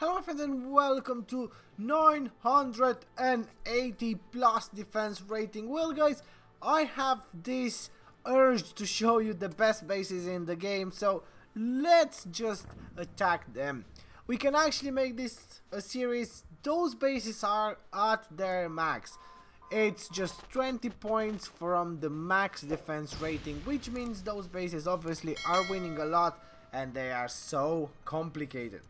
Hello my friends and welcome to 980 plus defense rating. Well guys, I have this urge to show you the best bases in the game, so let's just attack them. We can actually make this a series. Those bases are at their max. It's just 20 points from the max defense rating, which means those bases obviously are winning a lot and they are so complicated.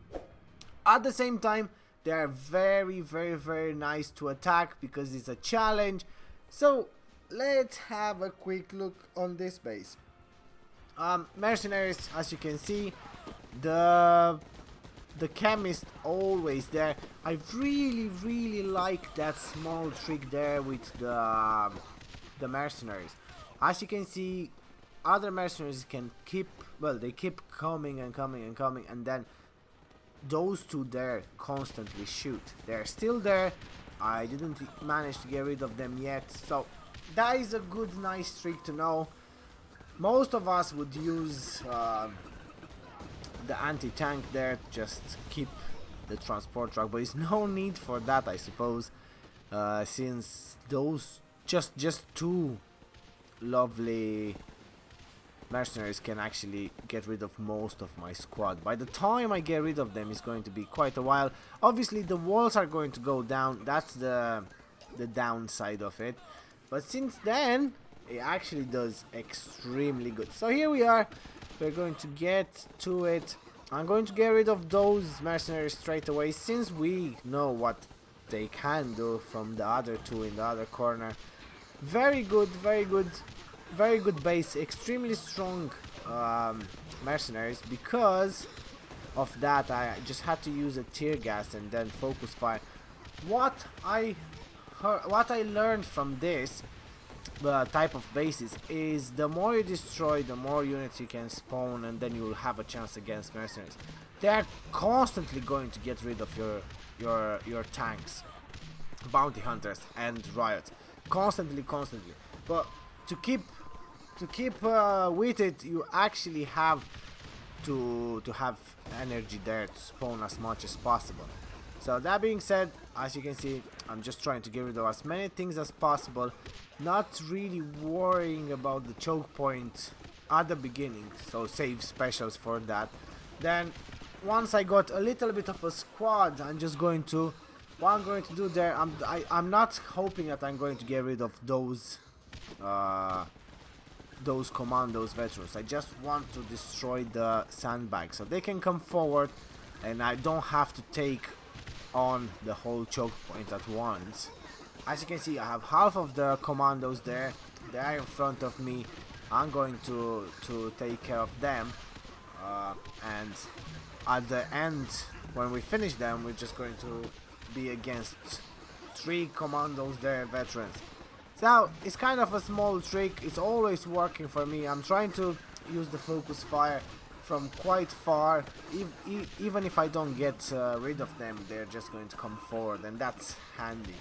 At the same time, they are very nice to attack because it's a challenge. So let's have a quick look on this base. Mercenaries, as you can see, the chemist always there. I really like that small trick there with the mercenaries. As you can see, other mercenaries can keep, well, they keep coming and then those two there constantly shoot. They're still there. I didn't manage to get rid of them yet, so that is a good nice trick to know. Most of us would use the anti-tank there, just keep the transport truck, but there's no need for that, I suppose, since those just two lovely mercenaries can actually get rid of most of my squad. By the time I get rid of them, it's going to be quite a while. Obviously the walls are going to go down, that's the downside of it, but since then it actually does extremely good. So here we are, we're going to get to it. I'm going to get rid of those mercenaries straight away, since we know what they can do from the other two in the other corner. Very good base, extremely strong mercenaries. Because of that, I just had to use a tear gas and then focus fire. What I learned from this type of bases is the more you destroy, the more units you can spawn, and then you will have a chance against mercenaries. They are constantly going to get rid of your tanks, bounty hunters, and riots, constantly. But to keep with it, you actually have to have energy there to spawn as much as possible. So that being said, as you can see, I'm just trying to get rid of as many things as possible, not really worrying about the choke point at the beginning, so save specials for that. Then once I got a little bit of a squad, I'm just going to, what I'm going to do there, I'm not hoping that I'm going to get rid of those commandos veterans. I just want to destroy the sandbag so they can come forward and I don't have to take on the whole choke point at once. As you can see, I have half of the commandos there. They are in front of me. I'm going to take care of them, and at the end, when we finish them, we're just going to be against 3 commandos there, veterans. So it's kind of a small trick, it's always working for me. I'm trying to use the focus fire from quite far. Even if I don't get rid of them, they're just going to come forward, and that's handy.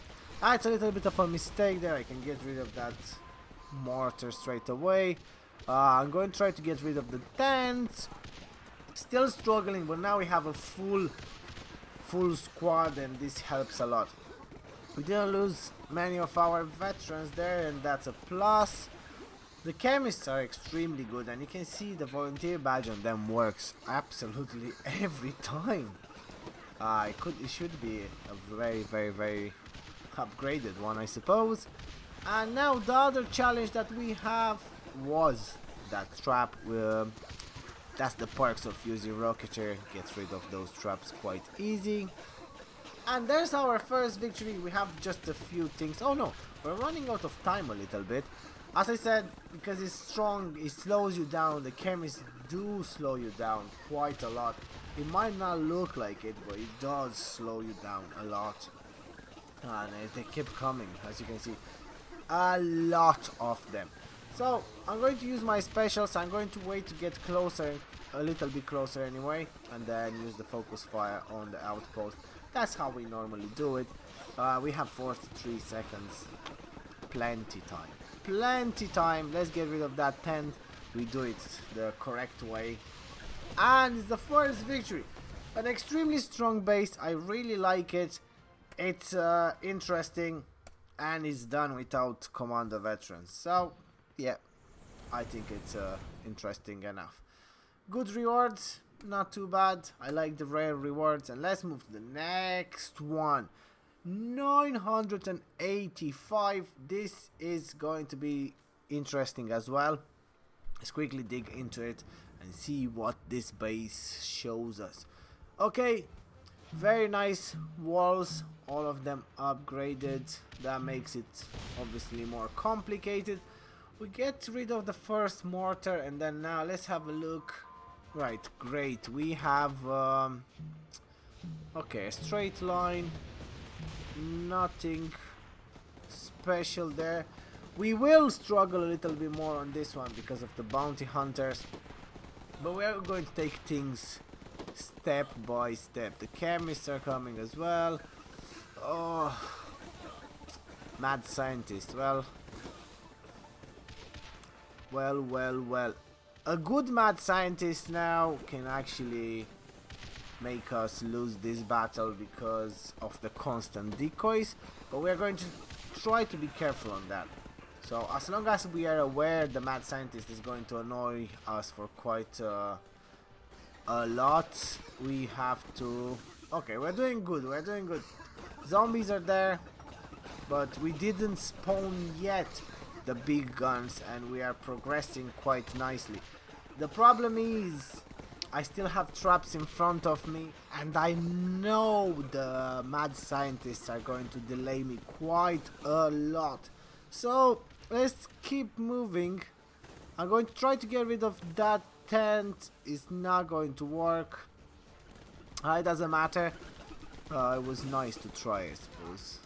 It's a little bit of a mistake there. I can get rid of that mortar straight away. I'm going to try to get rid of the tents. Still struggling, but now we have a full squad, and this helps a lot. We didn't lose many of our veterans there, and that's a plus. The chemists are extremely good, and you can see the volunteer badge on them works absolutely every time. It should be a very upgraded one, I suppose. And now the other challenge that we have was that trap. That's the perks of using Rocketeer, gets rid of those traps quite easy. And there's our first victory. We have just a few things. Oh no, we're running out of time a little bit. As I said, because it's strong, it slows you down. The chemists do slow you down quite a lot. It might not look like it, but it does slow you down a lot. And they keep coming, as you can see. A lot of them. So I'm going to use my specials. I'm going to wait to get closer, a little bit closer anyway, and then use the focus fire on the outpost. That's how we normally do it. We have 43 seconds. Plenty time. Let's get rid of that tent. We do it the correct way, and it's the first victory. An extremely strong base. I really like it. It's interesting, and it's done without commander veterans. So yeah, I think it's interesting enough. Good rewards, not too bad. I like the rare rewards. And let's move to the next one. 985. This is going to be interesting as well. Let's quickly dig into it and see what this base shows us. Okay, very nice walls, all of them upgraded. That makes it obviously more complicated. We get rid of the first mortar, and then now let's have a look. Right, great. We have okay, a straight line, nothing special there. We will struggle a little bit more on this one because of the bounty hunters, but we are going to take things step by step. The chemists are coming as well. Oh, mad scientist. Well. A good mad scientist now can actually make us lose this battle because of the constant decoys, but we are going to try to be careful on that. So as long as we are aware the mad scientist is going to annoy us for quite a lot, we have to... Okay, we're doing good, Zombies are there, but we didn't spawn yet the big guns, and we are progressing quite nicely. The problem is I still have traps in front of me, and I know the mad scientists are going to delay me quite a lot. So let's keep moving. I'm going to try to get rid of that tent. It's not going to work. It doesn't matter. It was nice to try, I suppose.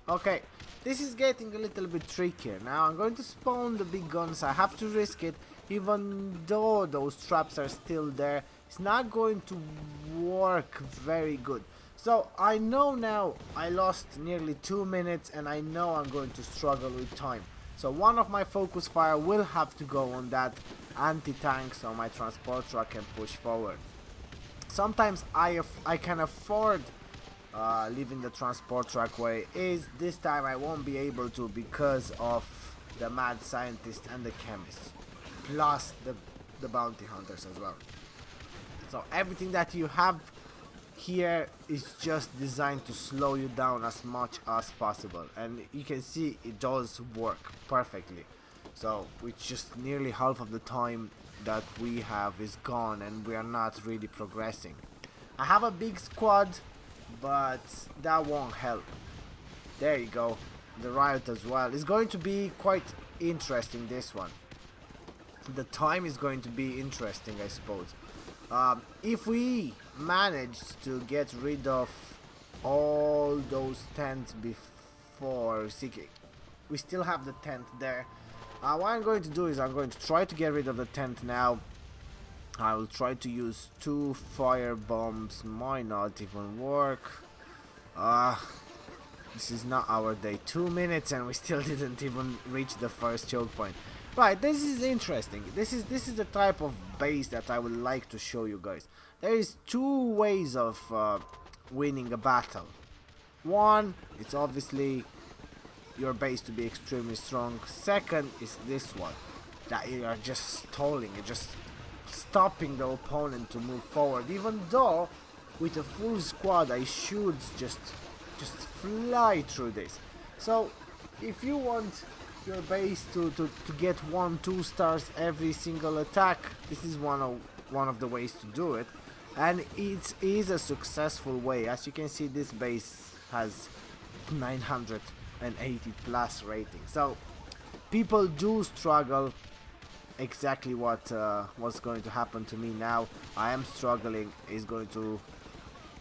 Okay, this is getting a little bit trickier. Now I'm going to spawn the big guns. I have to risk it, even though those traps are still there. It's not going to work very good. So I know now I lost nearly 2 minutes, and I know I'm going to struggle with time. So one of my focus fire will have to go on that anti-tank so my transport truck can push forward. Sometimes I can afford leaving the transport truck where it is. This time I won't be able to because of the mad scientist and the chemist, plus the bounty hunters as well. So everything that you have here is just designed to slow you down as much as possible, and you can see it does work perfectly. So with just nearly half of the time that we have is gone, and we are not really progressing. I have a big squad, but that won't help. There you go, the riot as well. It's going to be quite interesting, this one. The time is going to be interesting, I suppose. If we manage to get rid of all those tents before CK, we still have the tent there. What I'm going to do is I'm going to try to get rid of the tent now. I will try to use 2 fire bombs. Might not even work. This is not our day. 2 minutes and we still didn't even reach the first choke point. Right, this is interesting. This is the type of base that I would like to show you guys. There is 2 ways of winning a battle. One, it's obviously your base to be extremely strong. Second is this one, that you are just stalling, you're just stopping the opponent to move forward, even though with a full squad I should just fly through this. So if you want your base to get 1-2 stars every single attack, this is one of the ways to do it, and it is a successful way. As you can see, this base has 980 plus rating, so people do struggle. Exactly what's going to happen to me now. I am struggling.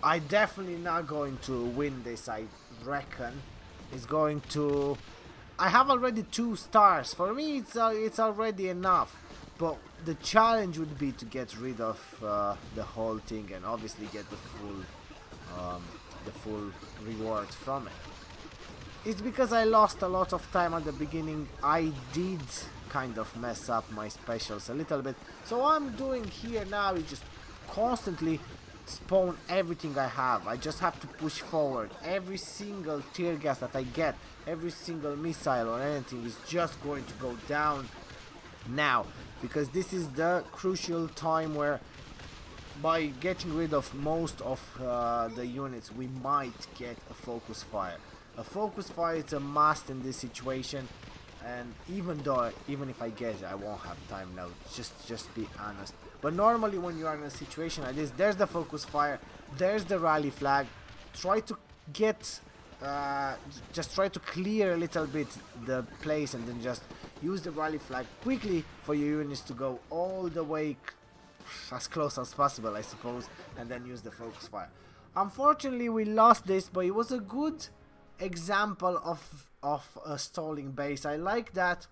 I definitely not going to win this, I reckon. It's going to... I have already 2 stars. For me it's already enough, but the challenge would be to get rid of the whole thing and obviously get the full reward from it. It's because I lost a lot of time at the beginning. I did kind of mess up my specials a little bit. So what I'm doing here now is just constantly spawn everything I have. I just have to push forward. Every single tear gas that I get, every single missile or anything is just going to go down now, because this is the crucial time where by getting rid of most of the units we might get a focus fire. A focus fire is a must in this situation, and even if I get it, I won't have time now, just be honest. But normally when you are in a situation like this, there's the focus fire, there's the rally flag. Try to get just try to clear a little bit the place, and then just use the rally flag quickly for your units to go all the way as close as possible, I suppose, and then use the focus fire. Unfortunately we lost this, but it was a good example of a stalling base. I like that.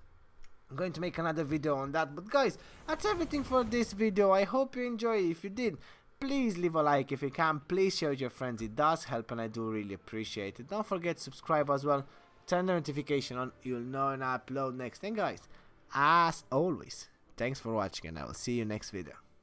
I'm going to make another video on that. But guys, that's everything for this video. I hope you enjoy it. If you did, please leave a like. If you can, please share with your friends. It does help and I do really appreciate it. Don't forget to subscribe as well. Turn the notification on. You'll know when I upload next. And guys, as always, thanks for watching and I will see you next video.